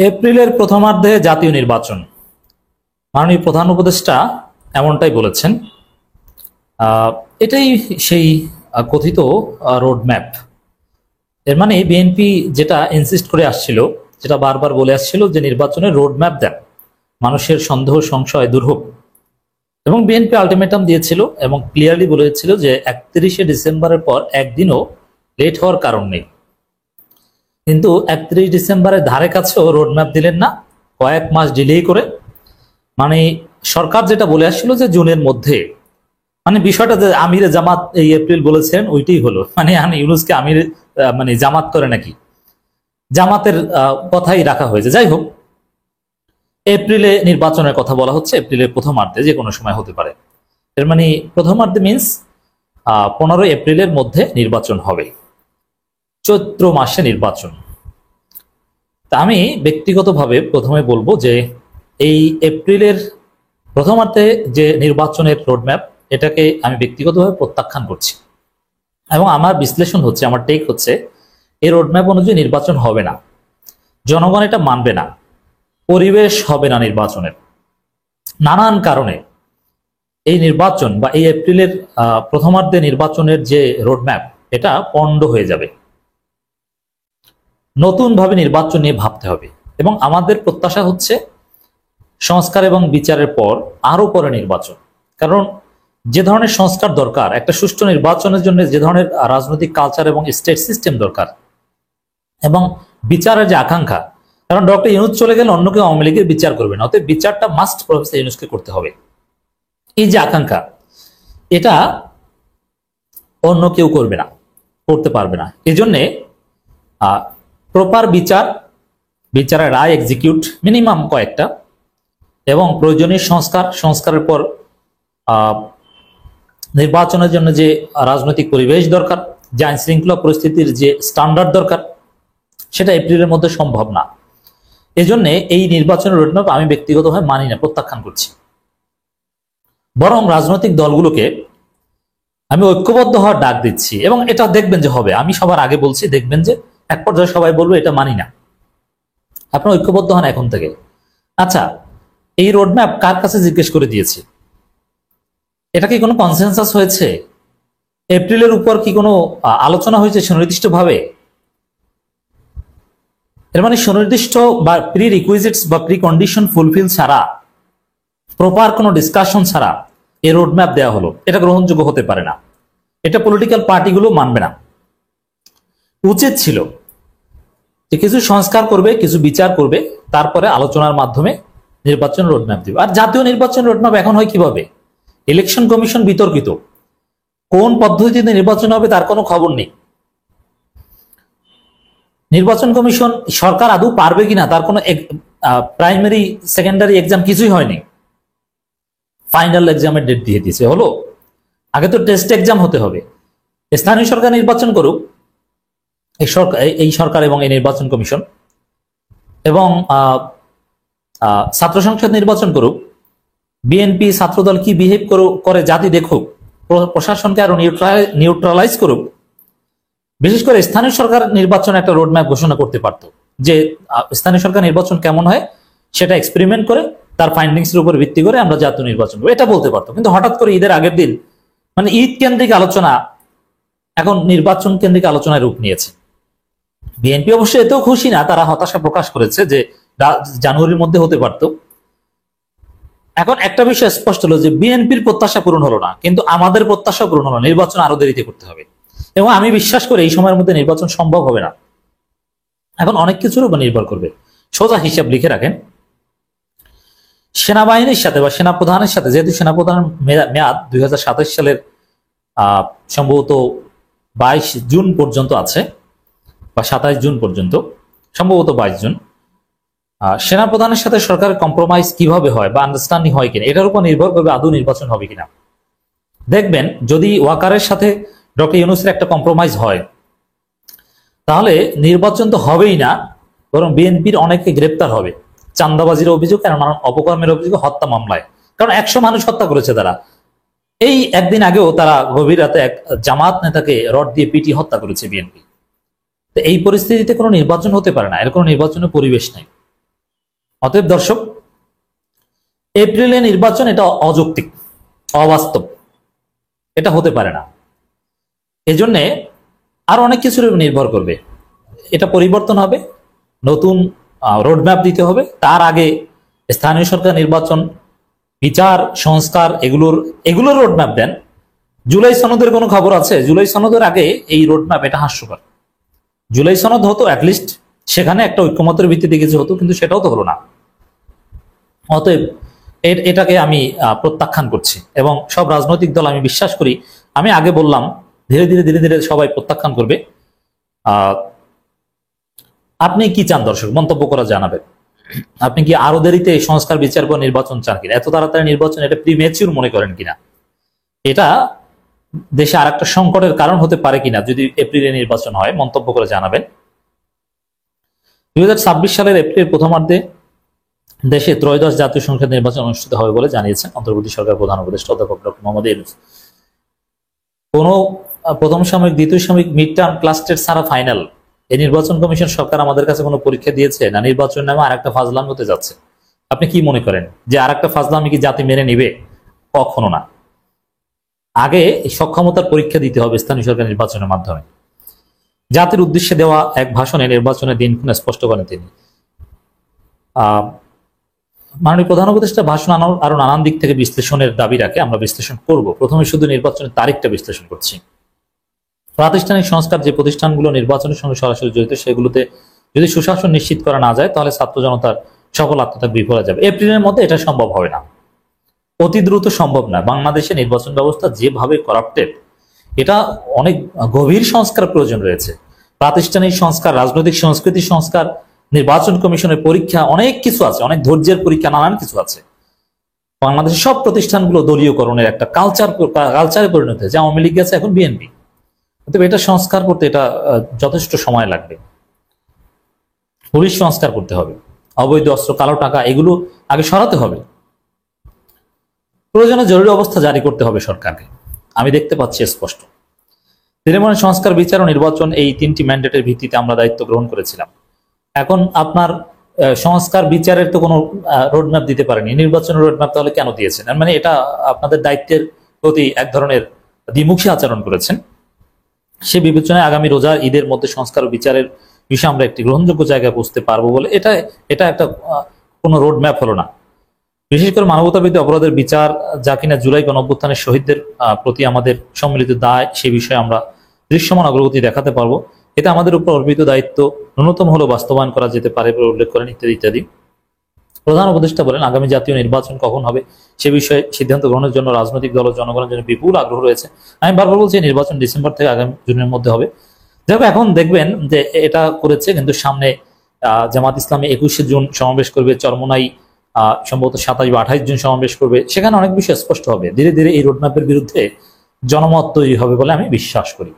এপ্রিলের প্রথমার্ধে জাতীয় নির্বাচন, মাননীয় প্রধান উপদেষ্টা এমনটাই বলেছেন। এটাই সেই কথিত রোড ম্যাপ। এর মানে বিএনপি যেটা ইনসিস্ট করে আসছিল, যেটা বারবার বলে আসছিল যে নির্বাচনের রোড ম্যাপ দেন, মানুষের সন্দেহ সংশয় দূর হোক। এবং বিএনপি আলটিমেটাম দিয়েছিল এবং ক্লিয়ারলি বলেছিল যে 31শে ডিসেম্বরের পর একদিনও লেট হওয়ার কারণ নেই। কিন্তু 31 ডিসেম্বরের ধারে কাছেও রোড ম্যাপ দিলেন না, কয়েক মাস ডিলে করে। মানে সরকার যেটা বলে আসছিল যে জুনের মধ্যে, মানে বিষয়টা যে আমিরে জামাত এই এপ্রিল বলেছেন ওইটাই হলো। মানে ইউনূসকে আমির মানে জামাত করে নাকি, জামাতের কথাই রাখা হয়েছে। যাই হোক, এপ্রিলে নির্বাচনের কথা বলা হচ্ছে, এপ্রিলের প্রথমার্ধে যে কোনো সময় হতে পারে। এর মানে প্রথমার্ধে মিনস 15 এপ্রিলের মধ্যে নির্বাচন হবে, চৈত্র মাসে নির্বাচন। তা আমি ব্যক্তিগতভাবে প্রথমে বলবো যে এই এপ্রিলের প্রথমার্ধে যে নির্বাচনের রোডম্যাপ, এটাকে আমি ব্যক্তিগতভাবে প্রত্যাখ্যান করছি। এবং আমার বিশ্লেষণ হচ্ছে, আমার টেক হচ্ছে, এই রোডম্যাপ অনুযায়ী নির্বাচন হবে না, জনগণ এটা মানবে না, পরিবেশ হবে না নির্বাচনের। নানান কারণে এই নির্বাচন বা এই এপ্রিলের প্রথমার্ধে নির্বাচনের যে রোডম্যাপ, এটা পণ্ড হয়ে যাবে। নতুনভাবে নির্বাচন নিয়ে ভাবতে হবে। এবং আমাদের প্রত্যাশা হচ্ছে সংস্কার এবং বিচারের পর আরো পরে নির্বাচন। কারণ যে ধরনের সংস্কার দরকার একটা সুষ্ঠু নির্বাচনের জন্য, যে ধরনের রাজনৈতিক কালচার এবং স্টেট সিস্টেম দরকার, এবং বিচারের যে আকাঙ্ক্ষা, কারণ ডক্টর ইউনূস চলে গেলে অন্য কেউ আওয়ামী লীগের বিচার করবে না, অতএব বিচারটা মাস্ট প্রফেসর ইউনূসকে করতে হবে। এই যে আকাঙ্ক্ষা, এটা অন্য কেউ করবে না, করতে পারবে না। এই জন্যে প্রপার বিচার, বিচারের রায় এক্সিকিউট মিনিমাম কয়েকটা, এবং প্রয়োজনীয় সংস্কার, সংস্কারের পর নির্বাচনের জন্য যে রাজনৈতিক পরিবেশ দরকার, যে আইন শৃঙ্খলা পরিস্থিতির যে স্ট্যান্ডার্ড দরকার, সেটা এপ্রিলের মধ্যে সম্ভব না। এজন্য এই নির্বাচনের রোডম্যাপ আমি ব্যক্তিগতভাবে মানি না, প্রত্যাখ্যান করছি। বরং রাজনৈতিক দলগুলোকে আমি ঐক্যবদ্ধ হওয়ার ডাক দিচ্ছি, এবং এটা দেখবেন যে হবে। আমি সবার আগে বলছি, দেখবেন যে এক পর্যায়ে সবাই বলবো এটা মানি না। আপনারা ঐক্যবদ্ধ হন এখন থেকে। আচ্ছা, এই রোডম্যাপ কার কাছে জিজ্ঞেস করে দিয়েছে? এটা কি কোনো কনসেনসাস হয়েছে? এপ্রিলের উপর কি কোনো আলোচনা হয়েছে সুনির্দিষ্টভাবে? এর মানে সুনির্দিষ্ট বা প্রি রিকুইজিটস বা প্রি কন্ডিশন ফুলফিল ছাড়া, প্রপার কোনো ডিসকাশন ছাড়া এই রোডম্যাপ দেওয়া হলো, এটা গ্রহণযোগ্য হতে পারে না। এটা পলিটিক্যাল পার্টিগুলো মানবে না। উচিত ছিল যে কিছু সংস্কার করবে, কিছু বিচার করবে, তারপরে আলোচনার মাধ্যমে নির্বাচন রোডম্যাপ দিবে। আর জাতীয় নির্বাচন রোডম্যাপ এখন হয় কিভাবে? ইলেকশন কমিশন বিতর্কিত, কোন পদ্ধতিতে নির্বাচন হবে তার কোনো খবর নেই। নির্বাচন কমিশন, সরকার আদৌ পারবে কিনা তার কোনো প্রাইমারি সেকেন্ডারি এক্সাম কিছুই হয়নি, ফাইনাল এক্সামের ডেট দিয়ে দিয়েছে। হলো, আগে তো টেস্ট এক্সাম হতে হবে। স্থানীয় সরকার নির্বাচন করুক এই সরকার এবং এই নির্বাচন কমিশন, এবং ছাত্র সংসদ নির্বাচন করুক, বিএনপি ছাত্রদল কি বিহেভ করে জাতি দেখুক, প্রশাসনকে আরো নিউট্রালাইজ করুক। বিশেষ করে স্থানীয় সরকার নির্বাচন একটা রোডম্যাপ ঘোষণা করতে পারত, যে স্থানীয় সরকার নির্বাচন কেমন হয় সেটা এক্সপেরিমেন্ট করে তার ফাইন্ডিংস এর উপর ভিত্তি করে আমরা জাতীয় নির্বাচন করবো, এটা বলতে পারতো। কিন্তু হঠাৎ করে ঈদের আগের দিন, মানে ঈদ কেন্দ্রিক আলোচনা এখন নির্বাচন কেন্দ্রিক আলোচনায় রূপ নিয়েছে। বিএনপি অবশ্য এতেও খুশি না, তারা হতাশা প্রকাশ করেছে যে জানুয়ারির মধ্যে হতে পারত। এখন একটা বিষয় স্পষ্ট হলো যে বিএনপির প্রত্যাশা পূরণ হলো না, কিন্তু আমাদের প্রত্যাশা পূরণ হলো। নির্বাচন আরো দেরিতে করতে হবে, এবং আমি বিশ্বাস করি এই সময়ের মধ্যে নির্বাচন সম্ভব হবে না। এখন অনেক কিছুর উপর নির্ভর করবে। সোজা হিসাব লিখে রাখেন, সেনাবাহিনীর সাথে বা সেনাপ্রধানের সাথে, যেহেতু সেনাপ্রধানের মেয়াদ 2027 সালের সম্ভবত 22 জুন পর্যন্ত আছে, বা 27 জুন পর্যন্ত, সম্ভবত 22 জুন। সেনাপ্রধানের সাথে সরকারের কম্প্রোমাইজ কিভাবে হয় বা আন্ডারস্ট্যান্ডিং হয় কিনা, এটার উপর নির্ভর করবে আদৌ নির্বাচন হবে কিনা। দেখবেন যদি ওয়াকারের সাথে ডক্টর ইউনূসের একটা কম্প্রোমাইজ হয়, তাহলে নির্বাচন তো হবেই না, বরং বিএনপির অনেকে গ্রেপ্তার হবে চাঁদাবাজির অভিযোগ, নানান অপকর্মের অভিযোগ, হত্যা মামলায়। কারণ 100 মানুষ হত্যা করেছে তারা। এই একদিন আগেও তারা গভীর রাতে এক জামাত নেতাকে রড দিয়ে পিটিয়ে হত্যা করেছে বিএনপি। তো এই পরিস্থিতিতে কোনো নির্বাচন হতে পারে না, এর কোনো নির্বাচনের পরিবেশ নাই। অতএব দর্শক, এপ্রিলে নির্বাচন এটা অযৌক্তিক, অবাস্তব, এটা হতে পারে না। এজন্যে আরো অনেক কিছুর উপর নির্ভর করবে। এটা পরিবর্তন হবে, নতুন রোডম্যাপ দিতে হবে। তার আগে স্থানীয় সরকার নির্বাচন, বিচার সংস্কার, এগুলোর রোডম্যাপ দেন। জুলাই সনদের কোনো খবর আছে? জুলাই সনদের আগে এই রোডম্যাপ, এটা হাস্যকর। জুলাই সনদ হতো অ্যাটলিস্ট, সেখানে একটা ঐক্যমতের ভিত্তিতে কিছু হতো, কিন্তু সেটাও তো হলো না। অতএব এটাকে আমি প্রত্যাখ্যান করছি, এবং সব রাজনৈতিক দল, আমি বিশ্বাস করি, আমি আগে বললাম, ধীরে ধীরে ধীরে ধীরে সবাই প্রত্যাখ্যান করবে। আপনি কি চান দর্শক? মন্তব্য করা জানাবেন। আপনি কি আরো দেরিতে সংস্কার, বিচার বা নির্বাচন চান কিনা? এত তাড়াতাড়ি নির্বাচন, এটা প্রিমেচিউর মনে করেন কিনা? এটা দেশে আর একটা সংকটের কারণ হতে পারে কিনা যদি এপ্রিলে নির্বাচন হয়? মন্তব্য করে জানাবেন। 2026 সালের এপ্রিল প্রথমার্ধে দেশে ত্রয়োদশ জাতীয় সংসদ নির্বাচন অনুষ্ঠিত হবে বলে জানিয়েছেন অন্তর্বর্তী সরকার প্রধান উপদেষ্টা অধ্যাপক ডক্টর মোহাম্মদ ইউনূস। কোনো প্রথম সাময়িক, দ্বিতীয় সাময়িক, মিড টার্ম, ক্লাস্টার ছাড়া ফাইনাল, এই নির্বাচন কমিশন সরকার আমাদের কাছে কোনো পরীক্ষা দিয়েছে না? নির্বাচন নামে আর একটা ফাজলাম হতে যাচ্ছে। আপনি কি মনে করেন যে আর একটা ফাজলামি কি জাতি মেনে নিবে? কখনো না। আগে সক্ষমতার পরীক্ষা দিতে হবে স্থানীয় সরকার নির্বাচনের মাধ্যমে। জাতির উদ্দেশ্যে দেওয়া এক ভাষণে নির্বাচনের দিনক্ষণ স্পষ্ট করেন তিনি। মাননীয় প্রধান উপদেষ্টা ভাষণ আরো নানান দিক থেকে বিশ্লেষণের দাবি রাখে, আমরা বিশ্লেষণ করব। প্রথমে শুধু নির্বাচনের তারিখটা বিশ্লেষণ করছি। প্রাতিষ্ঠানিক সংস্কার, যে প্রতিষ্ঠানগুলো নির্বাচনের সঙ্গে সরাসরি জড়িত, সেগুলোতে যদি সুশাসন নিশ্চিত করা না যায়, তাহলে ছাত্র জনতার সকল আত্মত্যাগ বিফলে যাবে। এপ্রিলের মধ্যে এটা সম্ভব হবে না, অতি দ্রুত সম্ভব না। বাংলাদেশে নির্বাচন ব্যবস্থা যেভাবে করাপ্টেড, এটা অনেক গভীর সংস্কার প্রয়োজন রয়েছে। প্রাতিষ্ঠানিক সংস্কার, রাজনৈতিক সংস্কৃতি সংস্কার, নির্বাচন কমিশনের পরীক্ষা, অনেক কিছু আছে, অনেক ধৈর্যের পরীক্ষা, নানান কিছু আছে। বাংলাদেশের সব প্রতিষ্ঠানগুলো দলীয়করণের একটা কালচারে পরিণত হয়েছে। আওয়ামী লীগ গেছে, এখন বিএনপি। তবে এটা সংস্কার করতে এটা যথেষ্ট সময় লাগবে। পুলিশ সংস্কার করতে হবে, অবৈধ অস্ত্র, কালো টাকা, এগুলো আগে সরাতে হবে। প্রয়োজনে জরুরি অবস্থা জারি করতে হবে সরকারকে, আমি দেখতে পাচ্ছি স্পষ্ট। তৃণমূল সংস্কার, বিচার ও নির্বাচন, এই তিনটি ম্যান্ডেটের ভিত্তিতে আমরা দায়িত্ব গ্রহণ করেছিলাম। এখন আপনার সংস্কার বিচারের তো কোনো রোডম্যাপ দিতে পারেনি, নির্বাচনের রোডম্যাপ তাহলে কেন দিয়েছেন? মানে এটা আপনাদের দায়িত্বের প্রতি এক ধরনের দ্বিমুখী আচরণ করেছেন। সে বিবেচনায় আগামী রোজার ঈদের মধ্যে সংস্কার ও বিচারের বিষয়ে আমরা একটি গ্রহণযোগ্য জায়গায় পৌঁছতে পারবো বলে, এটা একটা কোনো রোডম্যাপ হলো না। বিশেষ করে মানবতাবিরোধী অপরাধের বিচার, যা কিনা জুলাই গণঅভ্যুত্থানের শহীদদের প্রতি আমাদের সম্মিলিত দায়, সে বিষয়ে আমরা দৃশ্যমান অগ্রগতি দেখাতে পারবো। এতে আমাদের উপর অর্পিত দায়িত্ব ন্যূনতম হলেও বাস্তবায়ন করা যেতে পারে বলে উল্লেখ করেন, ইত্যাদি ইত্যাদি। প্রধান উপদেষ্টা বলেন, আগামী জাতীয় নির্বাচন কখন হবে সে বিষয়ে সিদ্ধান্ত গ্রহণের জন্য রাজনৈতিক দল ও জনগণের জন্য বিপুল আগ্রহ রয়েছে। আমি বারবার বলছি, নির্বাচন ডিসেম্বর থেকে আগামী জুনের মধ্যে হবে। দেখো, এখন দেখবেন যে এটা করেছে, কিন্তু সামনে জামাত ইসলামী 21শে জুন সমাবেশ করবে, চরমোনাই সম্ভবত 27 বা 28 জুন সমাবেশ করবে। সেখানে অনেক বিষয় স্পষ্ট হবে। ধীরে ধীরে এই রোডম্যাপের বিরুদ্ধে জনমত তৈরি হবে বলে আমি বিশ্বাস করি।